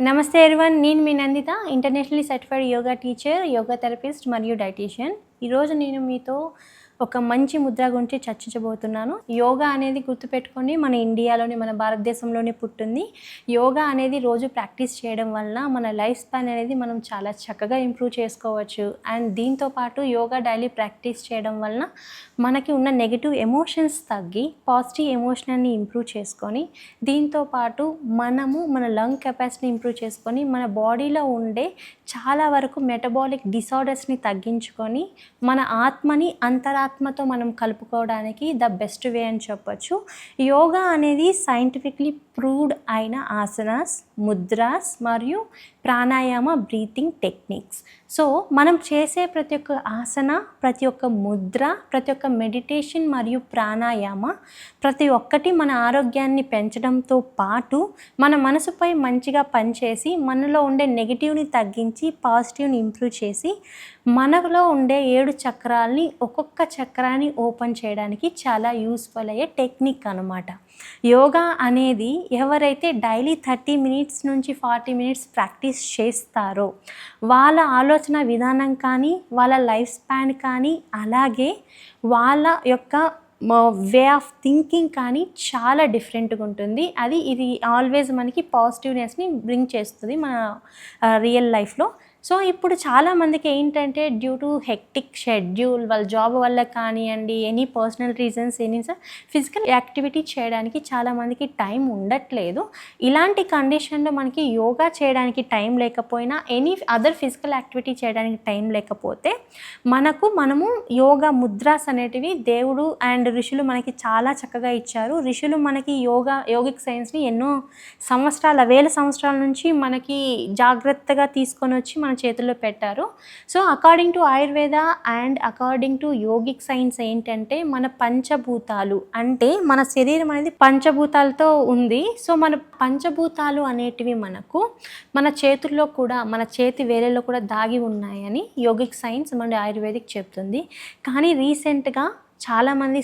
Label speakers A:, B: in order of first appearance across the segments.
A: నమస్తే ఎవ్రీవన్, నేను మీ Nandita, internationally certified yoga teacher, yoga therapist మరియు డైటీషియన్. ఈరోజు నేను మీతో ఒక మంచి ముద్ర గురించి చర్చించబోతున్నాను. యోగా అనేది గుర్తుపెట్టుకొని మన ఇండియాలోని, మన భారతదేశంలోనే పుట్టింది. యోగా అనేది రోజు ప్రాక్టీస్ చేయడం వలన మన లైఫ్ స్పాన్ అనేది మనం చాలా చక్కగా ఇంప్రూవ్ చేసుకోవచ్చు. అండ్ దీంతోపాటు యోగా డైలీ ప్రాక్టీస్ చేయడం వలన మనకి ఉన్న నెగిటివ్ ఎమోషన్స్ తగ్గి పాజిటివ్ ఎమోషన్ని ఇంప్రూవ్ చేసుకొని, దీంతోపాటు మన లంగ్ కెపాసిటీని ఇంప్రూవ్ చేసుకొని, మన బాడీలో ఉండే చాలా వరకు మెటబాలిక్ డిసార్డర్స్ని తగ్గించుకొని, మన ఆత్మని అంతరాత్మతో మనం కలుపుకోవడానికి ద బెస్ట్ వే అని చెప్పొచ్చు. యోగా అనేది సైంటిఫిక్లీ ప్రూవ్డ్ అయిన ఆసనాస్, ముద్రాస్ మరియు ప్రాణాయామ బ్రీతింగ్ టెక్నిక్స్. సో మనం చేసే ప్రతి ఒక్క ఆసన, ప్రతి ఒక్క ముద్ర, ప్రతి ఒక్క మెడిటేషన్ మరియు ప్రాణాయామ ప్రతి ఒక్కటి మన ఆరోగ్యాన్ని పెంచడంతో పాటు మన మనసుపై మంచిగా పనిచేసి మనలో ఉండే నెగిటివ్ని తగ్గించి పాజిటివ్ని ఇంప్రూవ్ చేసి మనలో ఉండే 7 చక్రాల్ని ఒక్కొక్క చక్రాన్ని ఓపెన్ చేయడానికి చాలా యూస్ఫుల్ అయ్యే టెక్నిక్ అనమాట. యోగా అనేది ఎవరైతే డైలీ 30 మినిట్స్ నుంచి 40 మినిట్స్ ప్రాక్టీస్ చేస్తారో వాళ్ళ ఆలోచన విధానం కానీ, వాళ్ళ లైఫ్ స్పాన్ కానీ, అలాగే వాళ్ళ యొక్క వే ఆఫ్ థింకింగ్ కానీ చాలా డిఫరెంట్గా ఉంటుంది. ఇది ఆల్వేస్ మనకి పాజిటివ్నెస్ని బ్రింగ్ చేస్తుంది మన రియల్ లైఫ్లో. సో ఇప్పుడు చాలామందికి ఏంటంటే డ్యూ టు హెక్టిక్ షెడ్యూల్, వాళ్ళ జాబ్ వల్ల కానివ్వండి, any personal reasons, physical activity చేయడానికి చాలామందికి టైం ఉండట్లేదు. ఇలాంటి కండిషన్లో మనకి యోగా చేయడానికి టైం లేకపోయినా, ఎనీ అదర్ ఫిజికల్ యాక్టివిటీ చేయడానికి టైం లేకపోతే మనము యోగా ముద్రాస్ అనేటివి దేవుడు అండ్ ఋషులు మనకి చాలా చక్కగా ఇచ్చారు. ఋషులు మనకి యోగిక్ సైన్స్ని ఎన్నో వేల సంవత్సరాల నుంచి మనకి జాగ్రత్తగా తీసుకొని వచ్చి మన చేతుల్లో పెట్టారు. So according to Ayurveda and according to yogic science ఏంటంటే మన పంచభూతాలు, అంటే మన శరీరం అనేది పంచభూతాలతో ఉంది. సో మన పంచభూతాలు అనేటివి మన చేతుల్లో కూడా, మన చేతి వేలల్లో కూడా దాగి ఉన్నాయని యోగిక్ సైన్స్ మన ఆయుర్వేదిక్ చెప్తుంది. కానీ రీసెంట్గా చాలామంది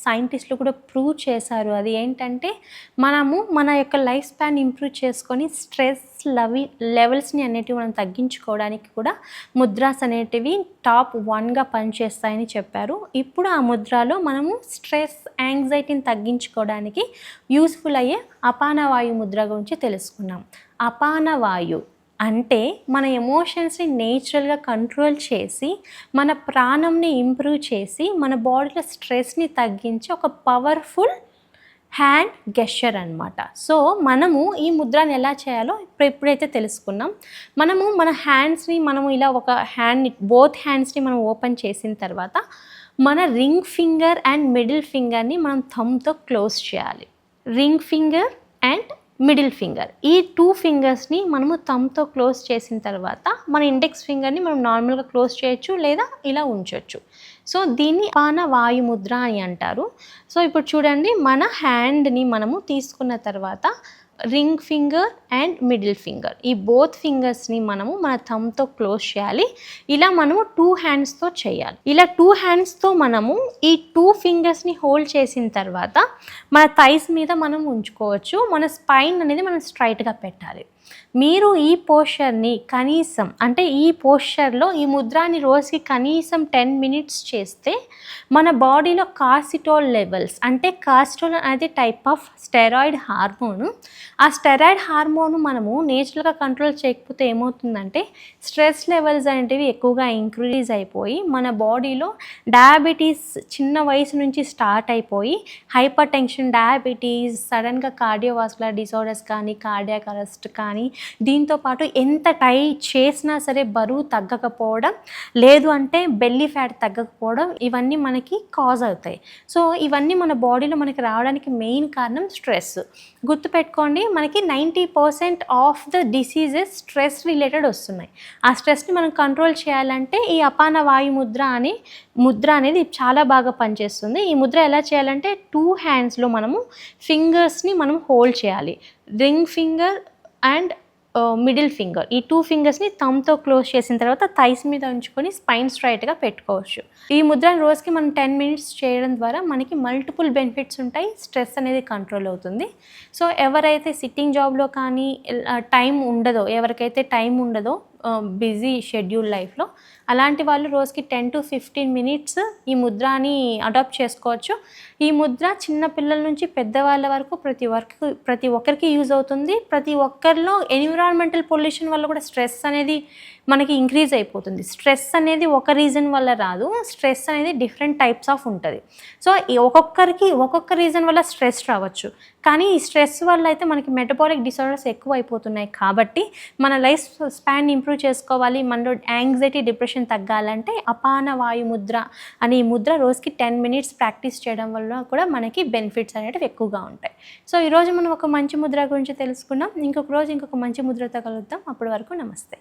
A: సైంటిస్టులు కూడా ప్రూవ్ చేశారు. అది ఏంటంటే మన యొక్క లైఫ్ స్పాన్ ఇంప్రూవ్ చేసుకొని స్ట్రెస్ లెవెల్స్ని అనేటివి మనం తగ్గించుకోవడానికి కూడా ముద్రాస్ అనేటివి టాప్ 1గా పనిచేస్తాయని చెప్పారు. ఇప్పుడు ఆ ముద్రలో మనము స్ట్రెస్, యాంగ్జైటీని తగ్గించుకోవడానికి యూస్ఫుల్ అయ్యే అపానవాయు ముద్ర గురించి తెలుసుకున్నాం. అపానవాయు అంటే మన ఎమోషన్స్ని నేచురల్గా కంట్రోల్ చేసి, మన ప్రాణంని ఇంప్రూవ్ చేసి, మన బాడీలో స్ట్రెస్ని తగ్గించి ఒక పవర్ఫుల్ హ్యాండ్ గెస్చర్ అనమాట. సో మనము ఈ ముద్రని ఎలా చేయాలో ఇప్పుడైతే తెలుసుకున్నాం. మన హ్యాండ్స్ని ఇలా ఒక బోత్ హ్యాండ్స్ని మనం ఓపెన్ చేసిన తర్వాత మన రింగ్ ఫింగర్ అండ్ మిడిల్ ఫింగర్ని మనం థంబ్తో క్లోజ్ చేయాలి. Ring finger and middle finger, ఈ 2 ఫింగర్స్ని మనము థంబ్తో క్లోజ్ చేసిన తర్వాత మన ఇండెక్స్ ఫింగర్ని మనం నార్మల్గా క్లోజ్ చేయొచ్చు లేదా ఇలా ఉంచవచ్చు. సో దీన్ని అపాన వాయు ముద్ర అని అంటారు. సో ఇప్పుడు చూడండి, మన హ్యాండ్ని మనము తీసుకున్న తర్వాత ring finger and middle finger, ఈ బోత్ ఫింగర్స్ని మన థంబ్తో క్లోజ్ చేయాలి. ఇలా మనము 2 హ్యాండ్స్తో చేయాలి. ఇలా 2 హ్యాండ్స్తో మనము ఈ 2 ఫింగర్స్ని హోల్డ్ చేసిన తర్వాత మన థైస్ మీద మనం ఉంచుకోవచ్చు. మన స్పైన్ అనేది మనం స్ట్రైట్గా పెట్టాలి. మీరు ఈ పోస్చర్ని కనీసం, అంటే ఈ పోస్చర్లో ఈ ముద్రాని రోజుకి కనీసం 10 మినిట్స్ చేస్తే మన బాడీలో కార్సిటోల్ లెవెల్స్, అంటే కార్సిటోల్ అనేది టైప్ ఆఫ్ స్టెరాయిడ్ హార్మోను. ఆ స్టెరాయిడ్ హార్మోను మనము నేచురల్గా కంట్రోల్ చేయకపోతే ఏమవుతుందంటే స్ట్రెస్ లెవెల్స్ అనేటివి ఎక్కువగా ఇంక్రీజ్ అయిపోయి మన బాడీలో డయాబెటీస్ చిన్న వయసు నుంచి స్టార్ట్ అయిపోయి హైపర్ టెన్షన్, డయాబెటీస్, సడన్గా కార్డియోవాస్కులర్ డిసార్డర్స్ కానీ, కార్డియాక్ అరెస్ట్ కానీ, దీంతోపాటు ఎంత ట్రై చేసినా సరే బరువు తగ్గకపోవడం, లేదు అంటే బెల్లీ ఫ్యాట్ తగ్గకపోవడం, ఇవన్నీ మనకి కాజ్ అవుతాయి. సో ఇవన్నీ మన బాడీలో మనకి రావడానికి మెయిన్ కారణం స్ట్రెస్. గుర్తుపెట్టుకోండి, మనకి 90% of the diseases stress related వస్తున్నాయి. ఆ స్ట్రెస్ని మనం కంట్రోల్ చేయాలంటే ఈ అపాన వాయు ముద్ర అనేది చాలా బాగా పనిచేస్తుంది. ఈ ముద్ర ఎలా చేయాలంటే 2 హ్యాండ్స్లో ఫింగర్స్ని మనం హోల్డ్ చేయాలి. Ring finger and middle finger, ఈ 2 ఫింగర్స్ని థమ్తో క్లోజ్ చేసిన తర్వాత థైస్ మీద ఉంచుకొని స్పైన్ స్ట్రైట్గా పెట్టుకోవచ్చు. ఈ ముద్రను రోజుకి మనం 10 మినిట్స్ చేయడం ద్వారా మనకి మల్టిపుల్ బెనిఫిట్స్ ఉంటాయి. స్ట్రెస్ అనేది కంట్రోల్ అవుతుంది. సో ఎవరైతే సిట్టింగ్ జాబ్లో కానీ టైం ఉండదో, ఎవరికైతే టైం ఉండదో బిజీ షెడ్యూల్ లైఫ్లో, అలాంటి వాళ్ళు రోజుకి 10 to 15 మినిట్స్ ఈ ముద్రని అడాప్ట్ చేసుకోవచ్చు. ఈ ముద్ర చిన్న పిల్లల నుంచి పెద్దవాళ్ళ వరకు ప్రతి ఒక్కరికి యూజ్ అవుతుంది. ప్రతి ఒక్కరిలో ఎన్విరాన్మెంటల్ పొల్యూషన్ వల్ల కూడా స్ట్రెస్ అనేది మనకి ఇంక్రీజ్ అయిపోతుంది. స్ట్రెస్ అనేది ఒక రీజన్ వల్ల రాదు, స్ట్రెస్ అనేది డిఫరెంట్ టైప్స్ ఆఫ్ ఉంటుంది. సో ఒక్కొక్కరికి ఒక్కొక్క రీజన్ వల్ల స్ట్రెస్ రావచ్చు. కానీ ఈ స్ట్రెస్ వల్ల అయితే మనకి మెటబాలిక్ డిసార్డర్స్ ఎక్కువ అయిపోతున్నాయి. కాబట్టి మన లైఫ్ స్పాన్ ఇంప్రూవ్ చేసుకోవాలి, మనలో యాంగ్జైటీ, డిప్రెషన్ తగ్గాలంటే అపాన వాయు ముద్ర అనే ఈ ముద్ర రోజుకి 10 మినిట్స్ ప్రాక్టీస్ చేయడం వల్ల కూడా మనకి బెనిఫిట్స్ అనేవి ఎక్కువగా ఉంటాయి. సో ఈరోజు మనం ఒక మంచి ముద్ర గురించి తెలుసుకున్నాం. ఇంకొక రోజు ఇంకొక మంచి ముద్రతో కలుద్దాం. అప్పటి వరకు నమస్తే.